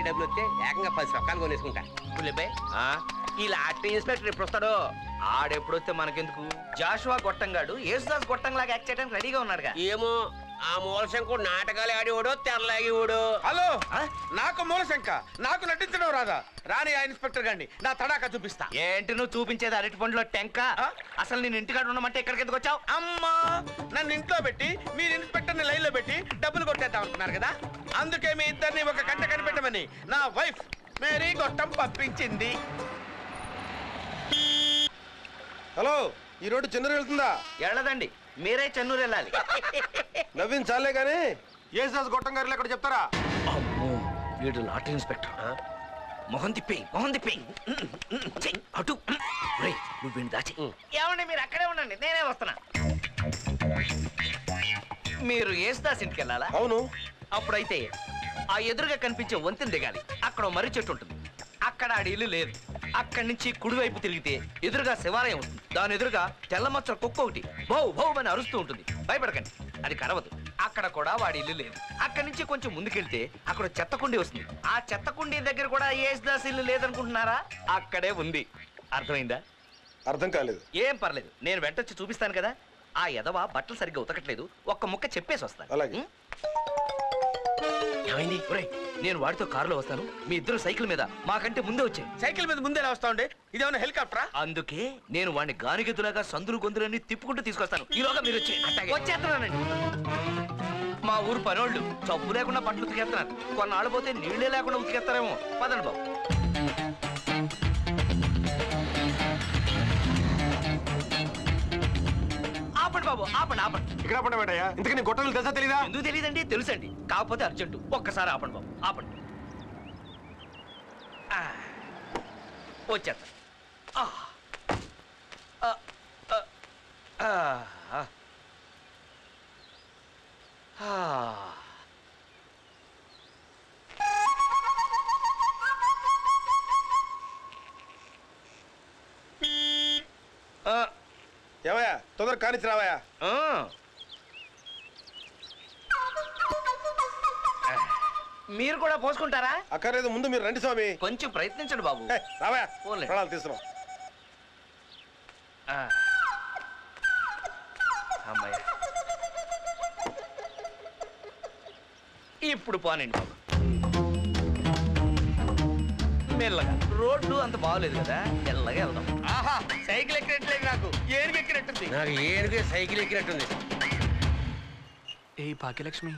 Lottery డబ్బులు వస్తే ఏకంగా 10 రకాలు కొనేసుకుంటా. ఈ లాటరీ ఇన్స్పెక్టర్ ఎప్పుడు వస్తాడో? ఆడెప్పుడు వస్తే మనకెందుకు? జాషువా గొట్టంగాడు యేసుదాస్ గొట్టంలాగా యాక్ట్ చేయడానికి రెడీగా ఉన్నాడుగా. ఏమో ఆ మూలశంకుడు నాటకాలు ఆడేవాడో తెరలాగేవాడు. హలో, నాకు మూలశంక, నాకు నటించడం రాదా? రాని ఆ ఇన్స్పెక్టర్ గారిని నా తడాకా చూపిస్తా. ఏంటి నువ్వు చూపించేది? అరటి పండులో టెంక. అసలు నేను ఇంటికాడ ఉండమంటే ఎక్కడికి ఎందుకు వచ్చావు? అమ్మా, నన్ను ఇంట్లో పెట్టి మీరు ఇన్స్పెక్టర్ ని లైన్ లో పెట్టి డబ్బులు కొట్టేద్దాం అనుకున్నారు కదా, అందుకే మీ ఇద్దరిని ఒక గంట కనిపెట్టమని నా వైఫ్ మేరీ గొట్టం పంపించింది. హలో, ఈ రోడ్డు చెన్నూరు వెళ్తుందా? వెళ్ళదండి, మీరే చెన్నూరు వెళ్ళాలి. నవ్వించాలే కానీ యేసుదాస్ గొట్టం గారు ఎక్కడ చెప్తారా? అమ్మో, వీడు లాటరీ ఇన్స్పెక్టర్. మొహం తిప్పి అటు నువ్వు వీడిని దాచి. ఏమండి మీరు అక్కడే ఉండండి, నేనే వస్తున్నా. మీరు యేసుదాస్ ఇంటికి వెళ్ళాలా? అవును. అప్పుడైతే ఆ ఎదురుగా కనిపించే వంతెన దిగాలి. అక్కడ మర్రి చెట్టు ఉంటుంది, అక్కడ ఆడి ఇల్లు లేదు. అక్కడి నుంచి కుడివైపు తిరిగితే ఎదురుగా శివాలయం ఉంటుంది. దాని ఎదురుగా తెల్లమచ్చ కుక్క ఒకటి భౌ భౌ అని అరుస్తూ ఉంటుంది. భయపడకండి, అది కరవదు. అక్కడ కూడా వాడి ఇల్లు లేదు. అక్కడి నుంచి కొంచెం ముందుకెళ్తే అక్కడ చెత్తకుండి వస్తుంది. ఆ చెత్తకుండి దగ్గర కూడా యేసుదాస్ ఇల్లు లేదనుకుంటున్నారా? అక్కడే ఉంది. అర్థమైందా? అర్థం కాలేదు. ఏం పర్లేదు, నేను వెంటొచ్చి చూపిస్తాను కదా. ఆ ఎదవ బట్టలు సరిగ్గా ఉతకట్లేదు, ఒక్క ముక్క చెప్పేసి వస్తాను. అలాగే. ఏమైంది? నేను వాడితో కారులో వస్తాను, మీ ఇద్దరు సైకిల్ మీద మాకంటే ముందే వచ్చాయి. సైకిల్ మీద ముందే వస్తా ఉండే, ఇదేమన్నా హెలికాప్టరా? అందుకే నేను వాడిని గానిగెద్దులాగా సందులు గొంతులన్నీ తిప్పుకుంటూ తీసుకొస్తాను. ఈలోగా మీరు వచ్చేస్తున్నానండి. మా ఊరు పనోళ్ళు చప్పు లేకుండా బట్టలు ఉతికేస్తున్నారు. కొన్నాళ్ళు పోతే నీళ్లే లేకుండా ఉతికేస్తారేమో. పదండి బాబు. ఆపండి బాబు, ఆపండి ఆపండి. ఇక్కడ ఆపండి బేటయ్యా, ఇంతకీ నీ గొట్టలు తెలుసా తెలీదా? ఎందుకు తెలియదండి? తెలుసండి, కాకపోతే అర్జెంటు. ఒక్కసారి ఆపండి బాబు, ఆపండి. వచ్చేస్తా. ఏమయ్యా, తొందర కానిచ్చి రావయ్యా. మీరు కూడా పోసుకుంటారా? అక్కర్లేదు, ముందు మీరు రండి స్వామి. కొంచెం ప్రయత్నించండి బాబు. రావయ్యా, పోన్లే. ప్రాణాలు తీసుకురా. అమ్మాయి ఇప్పుడు పోనండి బాబు, మెల్లగా. రోడ్డు అంత బాగోలేదు కదా, మెల్లగా వెళ్దాం. ఆహా, సైకిల్ ఎక్కినట్లేదు, నాకు ఏనుగు ఎక్కినట్టుంది. నాకు ఏనుగు సైకిల్ ఎక్కినట్టుంది. ఏ భాగ్యలక్ష్మి,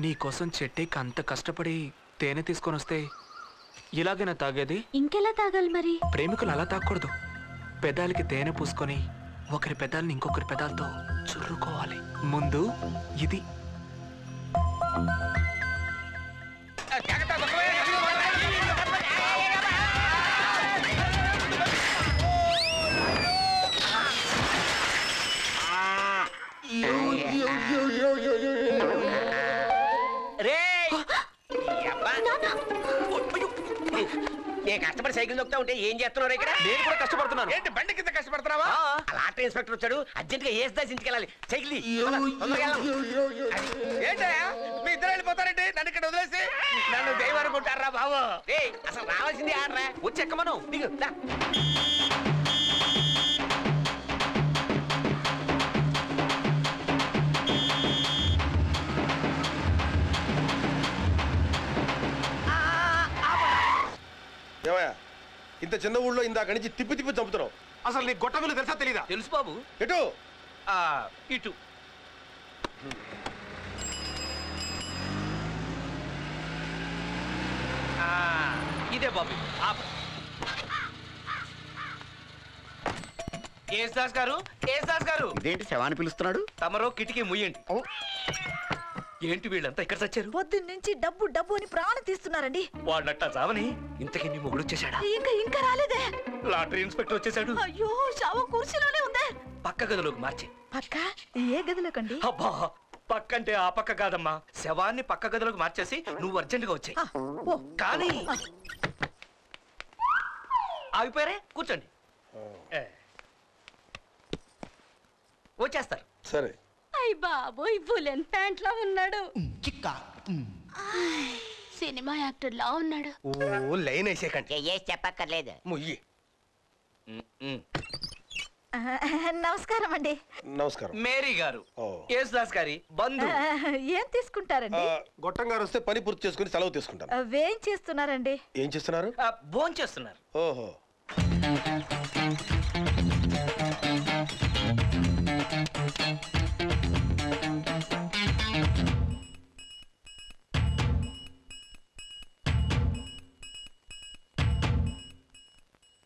నీకోసం చెట్టేకి అంత కష్టపడి తేనె తీసుకొని వస్తే ఇలాగైనా తాగేది? ఇంకెలా తాగాలి మరి? ప్రేమికులు అలా తాగకూడదు. పెదాలకి తేనె పూసుకొని ఒకరి పెదాలని ఇంకొకరి పెదాలతో చుర్రుకోవాలి. ముందు ఇది. నేను కష్టపడి సైకిల్ దొక్కుతా ఉంటే ఏం చేస్తున్నారు ఇక్కడ? నేను కూడా కష్టపడుతున్నాను. ఏంటి బండి కింద కష్టపడుతున్నావా? లాటరీ ఇన్స్పెక్టర్ వచ్చాడు, అర్జెంట్ గా యేసుదాస్ ఇంటికి వెళ్ళాలి. సైకిల్ ఏంటయ్యా, మీ ఇద్దరు వెళ్ళిపోతారండి నన్ను ఇక్కడ వదిలేసి? నన్ను దైవం అనుకుంటారా బాబు? అసలు రావాల్సింది ఆడరా. వచ్చి ఎక్కమను. దిగు. ఏమయ్యా, ఇంత చిన్న ఊళ్ళో ఇందాక నుంచి తిప్పి తిప్పి చంపుతున్నావు. అసలు నీ గొట్ట విలువ తెలుసా తెలీదా? తెలుసు బాబు. ఎటు? ఇటు. ఇదే బాబు. యేసుదాస్ గారు, యేసుదాస్ గారు. ఇదేంటి శవాన్ని పిలుస్తున్నాడు? తమరో కిటికీ ముయ్యండి. ఏంటి వీళ్ళంతా ఇక్కడ చచ్చారు? పొద్దున్నుంచి డబ్బు డబ్బు అని ప్రాణం తీస్తున్నారండి. వాడినట్ట చావని. ఇంతకీ నీ మొగుడు వచ్చేసాడా? ఇంకా రాలేదే. లాటరీ ఇన్స్పెక్టర్ వచ్చేసాడు. అయ్యో, శవం కుర్చీలోనే ఉందే. పక్క గదిలోకి మార్చి. పక్క ఏ గదిలోకండి? అబ్బా, పక్కంటే ఆ పక్క కాదమ్మా, శవాన్ని పక్క గదిలోకి మార్చేసి నువ్వు అర్జెంటుగా వచ్చాయి. కానీ ఆగిపోయారే, కూర్చోండి. వచ్చేస్తారు. సరే. అయ్య బాబోయ్, బులెన్ ప్యాంట్ లో ఉన్నాడు. సినిమా యాక్టర్ లా ఉన్నాడు. ఓ లైన్ వేసేకండి. చెయ్యేసి చెప్పక్కర్లేదు. ముయ్యి. నమస్కారం అండి. నమస్కారం. మేరీ గారు ఓ. యేసుదాస్ గారి బంధు. ఏం తీసుకుంటారండి? గొట్టం గారు వస్తే పని పూర్తి చేసుకుని సెలవు తీసుకుంటాను. ఏం చేస్తున్నారండి? ఏం చేస్తున్నారు? భోంచేస్తున్నారు చేస్తున్నారు. ఓహో.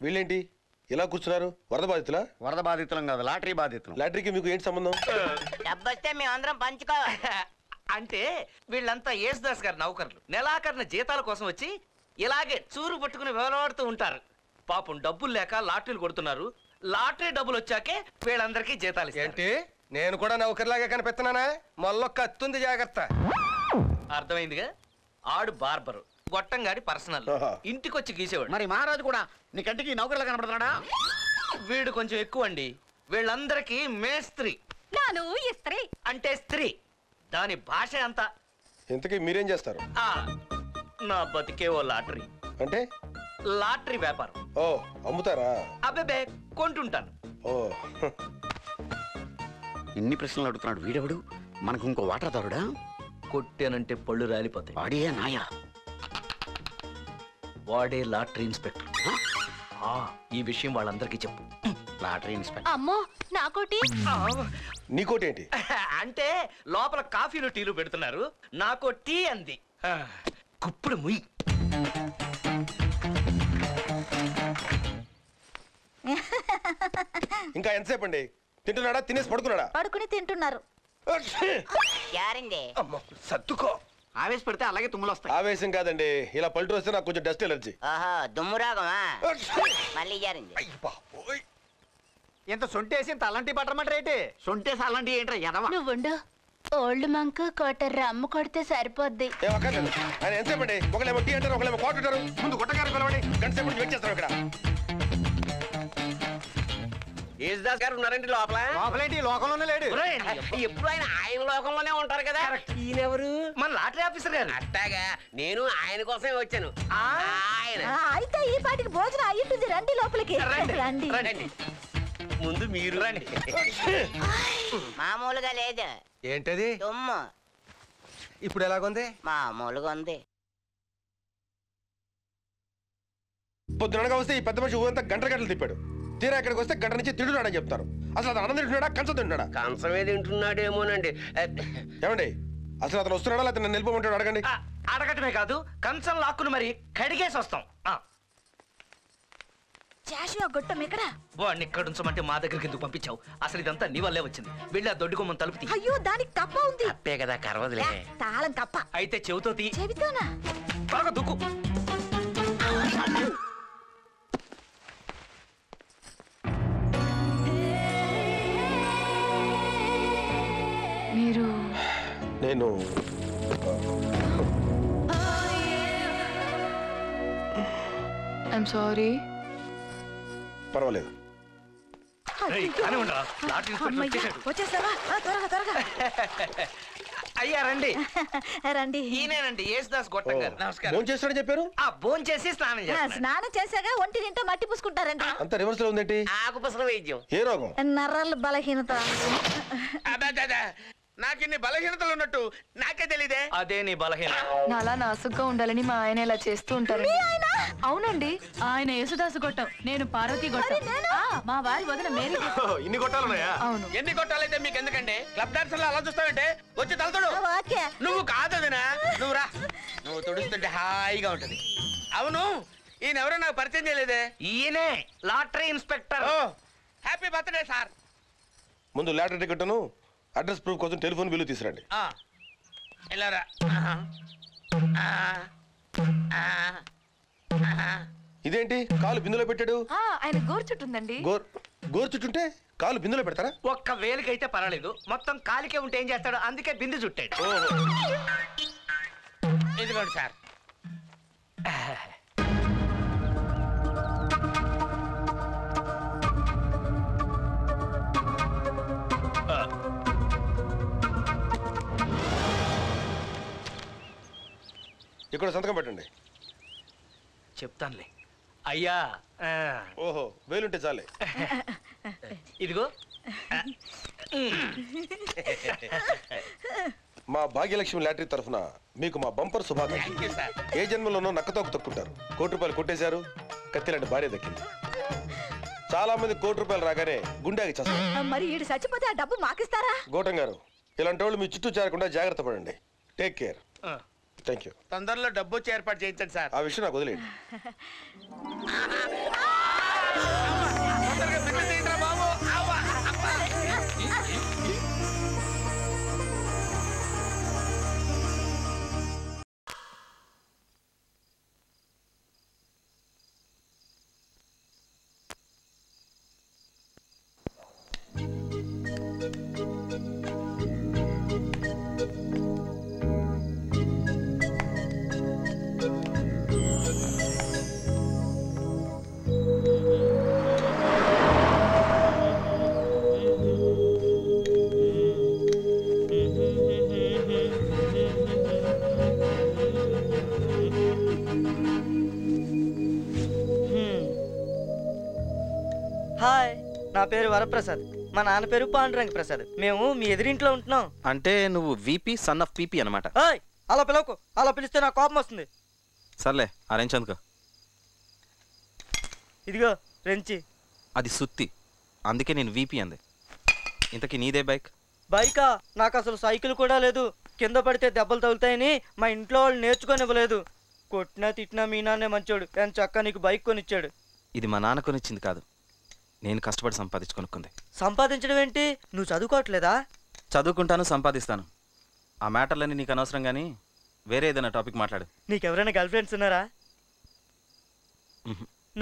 వీళ్ళేంటి ఇలా కూర్చున్నారు? వరద బాధితులా? వరద బాధితులం కాదు, లాటరీ బాధితులం. లాటరీకి మీకు ఏంటి సంబంధం? డబ్బొస్తే మేమందరం పంచుకోవాలి. అంటే వీళ్ళంతా యేసుదాస్ గారి నౌకర్లు. నెలాఖరిన జీతాల కోసం వచ్చి ఇలాగే చూరు పట్టుకుని వేలాడుతూ ఉంటారు. పాపం డబ్బులు లేక లాటరీలు కొడుతున్నారు. లాటరీ డబ్బులు వచ్చాకే వీళ్ళందరికీ జీతాలు ఇస్తారు. ఏంటి నేను కూడా నౌకర్లాగా కనిపిస్తున్నానా? మొల్లో కత్తుంది, జాగ్రత్త. అర్థమైందిగా? ఆడు బార్బరు, గొట్టంగాడి పర్సనల్. ఆహా. ఇంటికొచ్చి గీసేవాడు. మరి మహారాజు కూడా నీ కంటికి నౌకర్లా కనబడుతున్నాడా? వీడు కొంచెం ఎక్కువ అండి. వీళ్ళందరికీ మేస్త్రి. నాను ఇస్త్రీ. అంటే స్త్రీ. దాని భాష అంతా. ఇంతకీ మీరేం చేస్తారు? నా బతికే ఓ లాటరీ. అంటే లాటరీ వ్యాపారం. ఓ అమ్ముతారా? అబ్బే కొంటుంటాను. ఓ ఇన్ని ప్రశ్నలు అడుగుతున్నాడు వీడెవడు? మనకు ఇంకో వాటాదారుడా? కొట్టానంటే పళ్ళు రాలిపోతాయి. వాడే నాయా? వాడే లాటరీ ఇన్స్పెక్టర్. ఈ విషయం వాళ్ళందరికీ చెప్పు. Lottery inspector. అమ్మో నాకోటి. నీకోటి ఏంటి? అంటే లోపల కాఫీలు టీలు పెడుతున్నారు. నాకో టీ అంది. కుప్పుడు ముయ్. ఇంకా ఎంతసేపు అండి? తింటున్నాడా? తినేసి పడుకున్నాడా? పడుకుని తింటున్నారు. యారండి అమ్మో, సర్దుకో. ఆవేశపడితే అలాగే తుమ్ములు వస్తాయి. ఆవేశం కాదండి, ఇలా పల్టు వస్తే నాకు కొంచెం డస్ట్ ఎలర్జీ. ఓహో దుమ్మురాగమా? మళ్ళీ యారండి. ఇంత సొంటేసి ఇంత అలాంటి పట్టమంటారేంటి? సొంటేసి అలాంటి ఏంట్రా ఎదవా? నువ్వుండు. ఓల్డ్ మంక్ కోటర్ అమ్ము కొడితే సరిపోద్ది. ఏం అక్కర్లేదు. ఆయన ఎంతసేపు అండి? ఒకళ్ళేమో టీ అంటారు, ఒకళ్ళేమో కాఫీ అంటారు. ముందు కొట్టగారు పిలవండి. గంట సేపు నుంచి వెయిట్ చేస్తాం ఇక్కడ. యేసుదాస్ గారు ఉన్నారండి లోపల? లోపలేంటి? లోకంలోనే లేడు. ఎప్పుడు ఆయన లోకంలోనే ఉంటారు కదా. ఈయనెవరు? మన లాటరీ ఆఫీసర్ గారు. అట్టాగా నేను ఆయన కోసమే వచ్చాను. ఆయన అయితే ఈ పాటికి భోజనం అయ్యింటుంది. రండి లోపలికి. రండి. రండి. ముందు మీరు రండి. మామూలుగా లేదు. ఏంటది? దుమ్ము ఇప్పుడు ఎలాగుంది? మామూలుగా ఉంది. పొద్దునగా వస్తే ఈ పెద్ద మనిషి ఊరంతా గంటలు తిప్పాడు. తీరా ఇక్కడికి వస్తే గంట నుంచి తింటున్నాడని చెప్తారు. అసలు అతను అన్నం తింటున్నాడా, కంచం తింటున్నాడా? కంచమే తింటున్నాడేమోనండి. ఏమండి అసలు అతను వస్తున్నాడా లేకపోతే నన్ను నిలిపోమంటాడు? అడగండి. అడగటమే కాదు, కంచం లాక్కుని మరి కడిగేసి వస్తాం. జాషువా గొట్టం ఎక్కడ? వాడిని ఇక్కడ ఉంచమంటే మా దగ్గరికి ఎందుకు పంపించావు? అసలు ఇదంతా నీ వల్లే వచ్చింది. వెళ్ళి ఆ దొడ్డు గుమ్మం తలుపు తీ. అయ్యో దానికి కప్ప ఉంది. అప్పే కదా కరవదులే. తాళం కప్ప. అయితే చెవితో తీ. చెబుతానా? బాగా దుక్కు. మీరు నేను ఐఎమ్ సారీ. పర్వాలేదు. కానీ ఉండరా, లాటరీ ఇన్స్పెక్టర్ వచ్చేసాడు. వచ్చేసావా? త్వరగా త్వరగా. అయ్యా రండి. రండి. ఈయనేనండి యేసుదాస్ గొట్టం గారు. నమస్కారం. ఫోన్ చేస్తాడని చెప్పారు. భోంచేసి స్నానం చేస్తున్నాడు. స్నానం చేశాక ఒంటి నింటో మట్టి పూసుకుంటారండి. అంత రివర్స్ లో ఉందేంటి? ఆకుపసర వైద్యం. ఏ రోగం? నర్రల బలహీనత. నాకు ఇన్ని బలహీనతలు ఉన్నట్టు నాకే తెలీదే. అదే నీ బలహీన. నాలా నాసుగ్గా ఉండాలని మా ఆయన ఇలా చేస్తూ ఉంటారు. అవునండి, ఆయన యేసుదాసు గొట్టం, నేను పార్వతి గొట్టం. మా వారి వదిన మేరీ. ఇన్ని కొట్టాలన్నాయా? అవును. ఎన్ని కొట్టాలైతే మీకు ఎందుకండి? క్లబ్ డాన్సర్ అలా చూస్తావంటే వచ్చి తలతోడు. ఓకే. నువ్వు కాదదినా, నువ్వు రా. నువ్వు తుడుస్తుంటే హాయిగా ఉంటది. అవును, ఈయన ఎవరో నాకు పరిచయం చేయలేదే. ఈయనే లాటరీ ఇన్స్పెక్టర్. ఓ హ్యాపీ బర్త్డే సార్. ముందు లాటరీ టికెట్ను అడ్రస్ ప్రూఫ్ కోసం టెలిఫోన్ బిల్లు తీసురండి. వెళ్ళారా? ఇదేంటి కాలు బిందులో పెట్టాడు? ఆయన గోరు చుట్టుందండి. గోరు చుట్టుంటే కాలు బిందులో పెడతారా? ఒక్క వేలికైతే పర్వాలేదు, మొత్తం కాలికే ఉంటే ఏం చేస్తాడు? అందుకే బిందు చుట్టాడు. ఇదిగోండి సార్. ఇక్కడ సంతకం పెట్టండి. చెప్తానులే అయ్యా. ఓహో, వేలుంటే చాలే. ఇదిగో మా భాగ్యలక్ష్మి లాటరీ తరఫున మీకు మా బంపర్ శుభాకాంక్షలు. ఏ జన్మలోనో నక్కతోక తొక్కుంటారు. ₹1 కొట్టేశారు, కత్తిలాంటి భార్య దక్కింది. చాలా మంది ₹1 రాగానే గుండెకి చేస్తారు. మరి ఈడు చచ్చిపోతే ఆ డబ్బు మాకిస్తారా? గౌటం గారు, ఇలాంటి వాళ్ళు మీ చుట్టూ చేరకుండా జాగ్రత్త పడండి. Take care. Thank you. తొందరలో డబ్బు వచ్చి ఏర్పాటు చేయించండి సార్. ఆ విషయం నాకు వదిలేండి. హాయ్, నా పేరు వరప్రసాద్. మా నాన్న పేరు పాండురంగ ప్రసాద్. మేము మీ ఎదురింట్లో ఉంటున్నాం. అంటే నువ్వు వీపీ సన్ ఆఫ్ పీపీ అనమాట. అలా పిలవకు. అలా పిలిస్తే నాకు కోపం వస్తుంది. సర్లే, అరేంజ్ అందుకో. ఇదిగో రెంచి. అది సుత్తి, అందుకే నేను వీపీ అంది. ఇంతకీ నీదే బైక్? బైకా? నాకు అసలు సైకిల్ కూడా లేదు. కింద పడితే దెబ్బలు తగులుతాయని మా ఇంట్లో వాళ్ళు నేర్చుకోనివ్వలేదు. కొట్టినా తిట్టినా మీ నాన్నే మంచోడు. కానీ చక్క నీకు బైక్ కొనిచ్చాడు. ఇది మా నాన్న కొనిచ్చింది కాదు, నేను కష్టపడి సంపాదించుకొనుక్కుంది. సంపాదించడం ఏంటి? నువ్వు చదువుకోవట్లేదా? చదువుకుంటాను, సంపాదిస్తాను. ఆ మ్యాటర్లని నీకు అనవసరం, కానీ వేరే ఏదైనా టాపిక్ మాట్లాడు. నీకెవరైనా గర్ల్ ఫ్రెండ్స్ ఉన్నారా?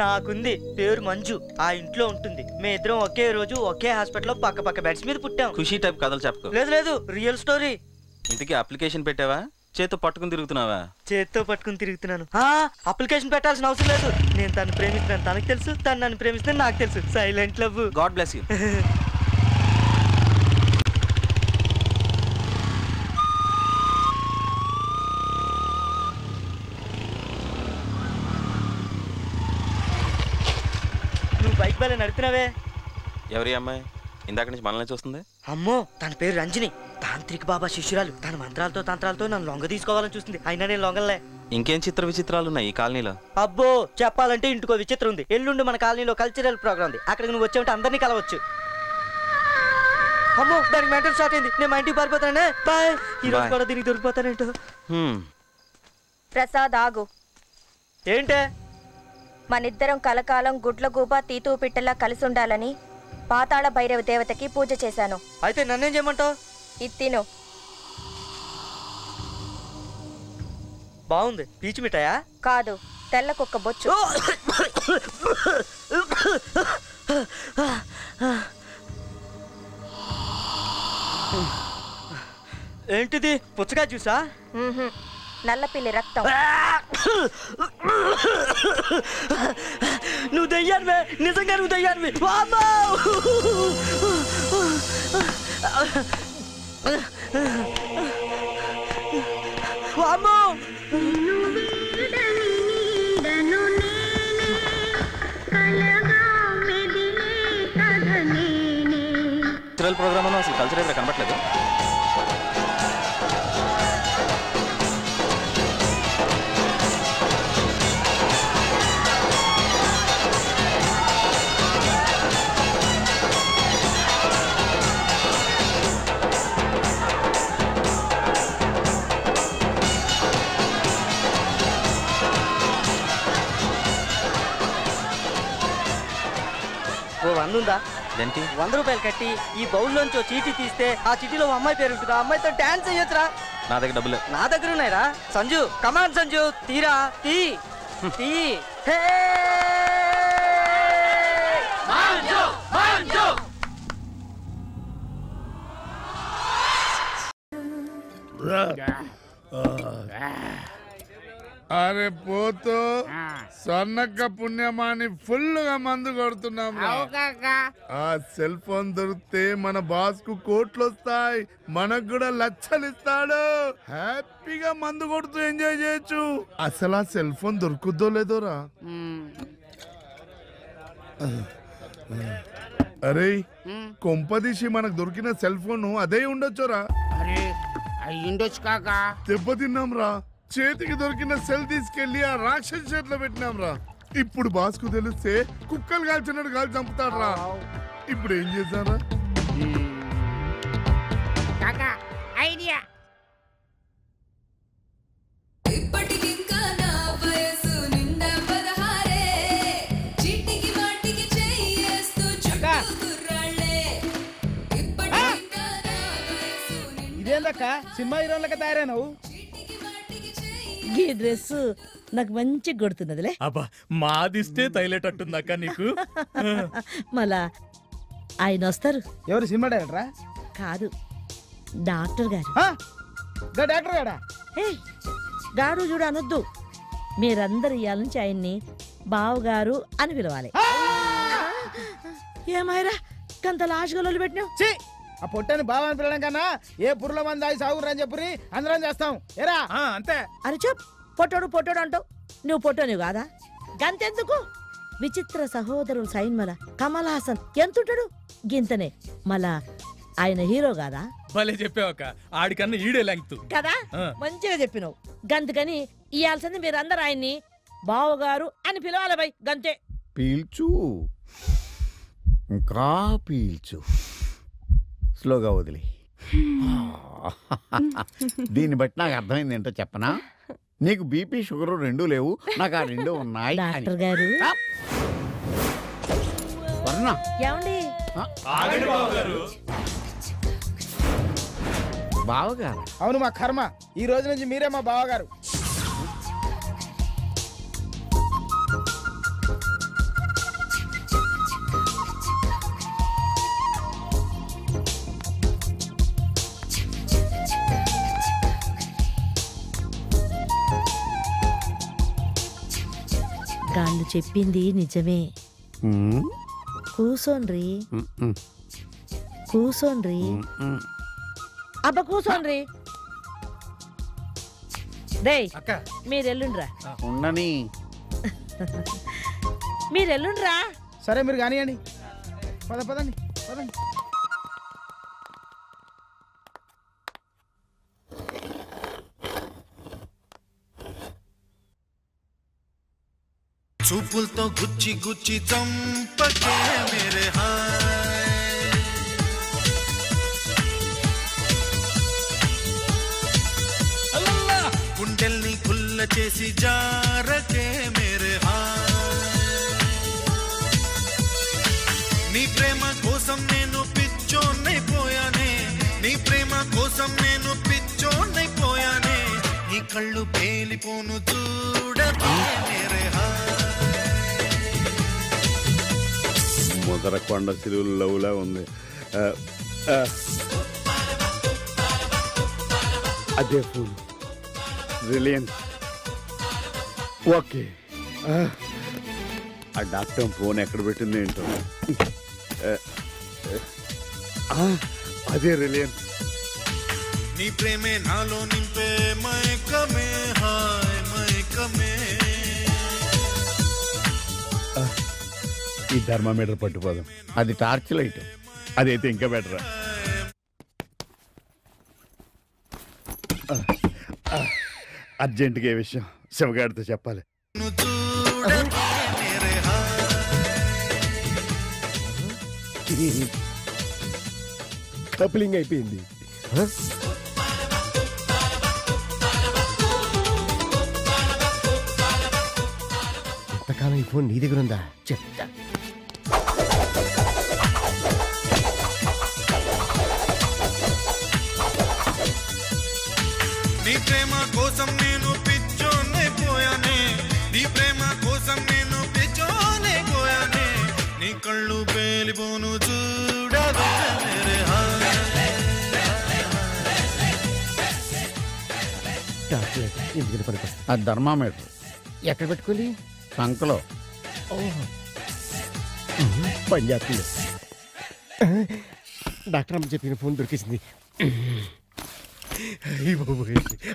నాకుంది. పేరు మంజు. ఆ ఇంట్లో ఉంటుంది. మే ఇద్దరం ఒకే రోజు ఒకే హాస్పిటల్లో పక్క పక్క బెడ్స్ మీద పుట్టాం. ఖుషీ టైప్ కథలు చెప్పుకో. లేదు లేదు, రియల్ స్టోరీ. ఇంతకీ అప్లికేషన్ పెట్టావా, చేత్తో పట్టుకుని తిరుగుతున్నావా? చేత్తో పట్టుకుని తిరుగుతున్నాను. అప్లికేషన్ పెట్టాల్సిన అవసరం లేదు. నేను తను ప్రేమిస్తున్నాను, తనకు తెలుసు. తను నన్ను ప్రేమిస్తున్నాను, నాకు తెలుసు. Silent love. God bless you. నువ్వు బైక్ బాగా నడుపుతున్నావే. ఎవరి అమ్మాయి ఇందాక నుంచి మనల్ని చూస్తుంది? అమ్మో, తన పేరు రంజని. తాంత్రిక బాబా శిష్యురాలు. తన మంత్రాలతో తంత్రాలతో నన్ను లొంగ తీసుకోవాలని చూస్తుంది. అయినా నేను లొంగలే. ఇంకేం చిత్ర విచిత్రాలు ఉన్నాయి ఈ కాలనీలో? అబ్బో, చెప్పాలంటే ఇంటికో విచిత్రం ఉంది. ఎల్లుండి మన కాలనీలో కల్చరల్ ప్రోగ్రామ్ ఉంది. అక్కడికి నువ్వు వచ్చావంటే అందరినీ కలవచ్చు. అమ్మో, దానికి మెంటల్ స్టార్ట్ అయింది. నేను మా ఇంటికి పారిపోతానే. బాయ్. ఈ రోజు కూడా దీనికి దొరికిపోతానేంటో. ప్రసాద్ ఆగు. ఏంటే? మనిద్దరం కలకాలం గుడ్లగూబ తీతూ పిట్టలా కలిసి ఉండాలని పాతాళ భైరవ దేవతకి పూజ చేశాను. అయితే నన్నేం చేయమంటావు? ఇది తిను. బాగుంది. పీచు మిఠాయా? కాదు, తెల్ల కుక్క బొచ్చు. ఏంటిది? పుచ్చకాయ జ్యూసా? నల్లపిల్లి రక్తం. నువ్వు దయ్యానివే, నిజంగా నువ్వు దయ్యానివి. కల్చరల్ ప్రోగ్రామ్ అసలు కల్చర్ అయితే కనబట్లేదు. ఓ 100 ఉందా? దేనికి? 100 రూపాయలు కట్టి ఈ బౌల్లోంచి చీటీ తీస్తే ఆ చీటీలో అమ్మాయి పేరు ఉంటుంది. ఆ అమ్మాయితో డాన్స్ చేయొచ్చురా. నా దగ్గర డబ్బులు. నా దగ్గర ఉన్నాయిరా. సంజు, కమాన్ సంజు, తీరా తీ తీ. అరే పోతో స్వర్ణక్క పుణ్యమాని ఫుల్ గా మందు కొడుతున్నాం. ఆ సెల్ ఫోన్ దొరికితే మన బాస్ కు కోట్లు వస్తాయి, మనకు కూడా లక్షలు ఇస్తాడు. హ్యాపీగా మందు కొడుతూ ఎంజాయ్ చేయొచ్చు. అసలు ఆ సెల్ ఫోన్ దొరుకుద్దో లేదోరా. అరే కొంపదీసి మనకు దొరికిన సెల్ ఫోన్ అదే ఉండొచ్చురా. అయ్యుండొచ్చు కాక దెబ్బతిన్నాం రా. చేతికి దొరికిన సెల్ తీసుకెళ్లి ఆ రాక్షస చేతిలో పెట్టినాం రా. ఇప్పుడు బాస్కు తెలిస్తే కుక్కలు కాల్చినట్టు కాల్చి చంపుతాడు రా. ఇప్పుడు ఏం చేశారా? ఐడియా. ఇదేందక్క సినిమా హీరోలకి తయారైనవు? ఈ డ్రెస్ నాకు మంచి కొడుతున్నదిలే. అబ్బా మాదిస్తే తైలేటట్టుందక్క నీకు. మళ్ళా ఆయన వస్తారు. ఎవరు సినిమా డైరెక్టరా? కాదు, డాక్టర్ గారు. డాక్టర్ గారా? గాడు చూడు అనొద్దు. మీరందరు ఇవాళ నుంచి ఆయన్ని బావగారు అని పిలవాలి. ఏమైరా కంత లాష్గోళ్ళు పెట్టినావు? ఆ పొట్టని బావ అని పిలవడం కన్నా ఏ పుర్ల మంది దాయి సాగురు అని చెప్పి అందరం చేస్తాం. ఏరా అంతే. అరే చెప్ పొట్టోడు పొట్టోడు అంటావు. నువ్వు పొట్టోనివి కాదా? గంతెందుకు? విచిత్ర సహోదరులు సైన్మల కమల్ హాసన్ ఎంతుంటాడు గింతనే. మళ్ళా ఆయన హీరో కాదా? భలే చెప్పావక్క, ఆడికన్నా ఈడే లెంగ్త్ కదా. మంచిగా చెప్పినావు. గంతకని ఇయాల్సింది మీరందరూ ఆయన్ని బావగారు అని పిలవాలి. బై గంతే. పీల్చు, ఇంకా పీల్చు, స్లోగా వదిలి. దీన్ని బట్టి నాకు అర్థమైంది ఏంటో చెప్పనా? నీకు బీపీ షుగర్ రెండూ లేవు, నాకు ఆ రెండు ఉన్నాయి. డాక్టర్ గారు ఏమండి? బావగారు? అవును, మా కర్మ. ఈ రోజు నుంచి మీరే మా బావగారు. గాళ్ళు చెప్పింది నిజమే. కూసోన్రి, కూసోన్రి. అబ్బా కూసోన్రి. రేయ్ మీరెల్లుండ్రా. ఉండని. మీరెల్లుండ్రా. సరే మీరు కానివ్వండి. పదండి పదండి. చూపులతో గుచ్చి గుచ్చి చంపకే మేరే హాయ్, గుండెల్ని గుల్ల చేసి జారకే మేరే హాయ్, నీ ప్రేమ కోసం నేను పిచ్చోన్నైపోయానే, నీ ప్రేమ కోసం నేను పిచ్చోన్నైపోయానే, నీ కళ్ళు పేలిపోను చూడకే మేరే హాయ్. మొదర కొండ సిలువులు లవ్లా ఉంది. అదే ఫోన్ రిలయన్స్. ఓకే, ఆ డాక్టర్ ఫోన్ ఎక్కడ పెట్టింది ఏంటో. అదే రిలయన్స్. నీ ప్రేమే నాలో నింపే మైకమే హాయ్ మైకమే. ఈ థర్మామీటర్ పట్టుకోదాం. అది టార్చ్ లైట్. అదైతే ఇంకా బెటరా. అర్జెంటుగా ఏ విషయం శివగాడితో చెప్పాలి. కప్లింగ్ అయిపోయింది. ఎంతకాలం ఈ ఫోన్ నీ దగ్గర ఉందా? చెప్తా. నీ ప్రేమ కోసం నేను పిచ్చోన్నైపోయానే, నీ ప్రేమ కోసం నేను పిచ్చోన్నైపోయానే, నీ కళ్ళు పేలిపోను చూడవే మేరే హాయ్. ఎందుకని పనికొస్తుంది? అది థర్మామీటర్. ఎక్కడ పెట్టుకోవాలి? సంకలో. పని చేస్తుంది. డాక్టర్ అమ్మ చెప్పిన ఫోన్ దొరికేసింది.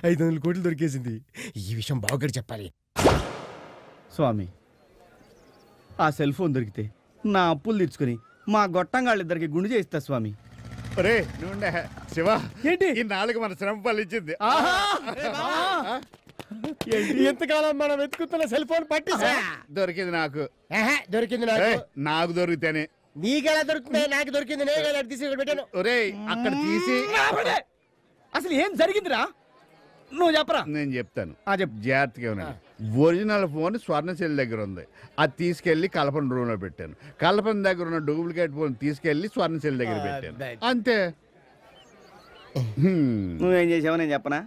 500 కోట్లు దొరికేసింది. ఈ విషయం బావగారు చెప్పాలి. స్వామి, ఆ సెల్ ఫోన్ దొరికితే నా అప్పులు తీర్చుకుని మా గొట్టంగాళ్ళిద్దరికి గుండు చేయిస్తా స్వామి. ఒరే నువ్వుండే శివ, ఏంటి ఈ నాలుగు మన శ్రమ ఫలించింది. ఎంతకాలం మనం వెతుకుతున్న సెల్ ఫోన్ పట్టిసా దొరికింది నాకు. దొరికింది నాకు దొరికితేనే. నీకెలా దొరుకుతుంది? నాకు దొరికింది. నేను తీసి ఇక్కడ పెట్టాను. ఒరే అక్కడ తీసి అసలు ఏం జరిగిందిరా నువ్వు చెప్పరా. నేను చెప్తాను. జాగ్రత్తగా ఉన్నాను. ఒరిజినల్ ఫోన్ స్వర్ణశైలి దగ్గర ఉంది. అది తీసుకెళ్లి కల్పన రూమ్ లో పెట్టాను. కల్పన దగ్గర ఉన్న డూప్లికేట్ ఫోన్ తీసుకెళ్లి స్వర్ణశైలి దగ్గర పెట్టాను. అంతే. నువ్వేం చేసావు నేను చెప్పనా?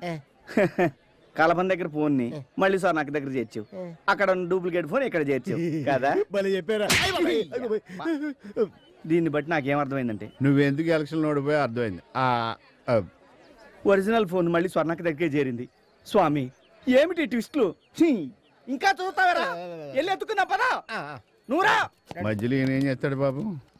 కలపన దగ్గర ఫోన్ ని మళ్ళీ సార్ నాకు దగ్గర చేర్చావు. అక్కడ ఉన్న డూప్లికేట్ ఫోన్ ఇక్కడ చేర్చావు కదా. చెప్పారా? దీన్ని బట్టి నాకేమర్థమైందంటే నువ్వెందుకు ఎలక్షన్ ఓడిపోయి అర్థమైంది. ఒరిజినల్ ఫోన్ మళ్ళీ స్వర్ణక్క దగ్గరే చేరింది. స్వామి ఏమిటి ట్విస్ట్లు? ఇంకా చూస్తావరా? వెళ్ళి ఎత్తుకున్నా పదా నువ్వురా. మధ్యలో ఈయన ఏం చేస్తాడు బాబు?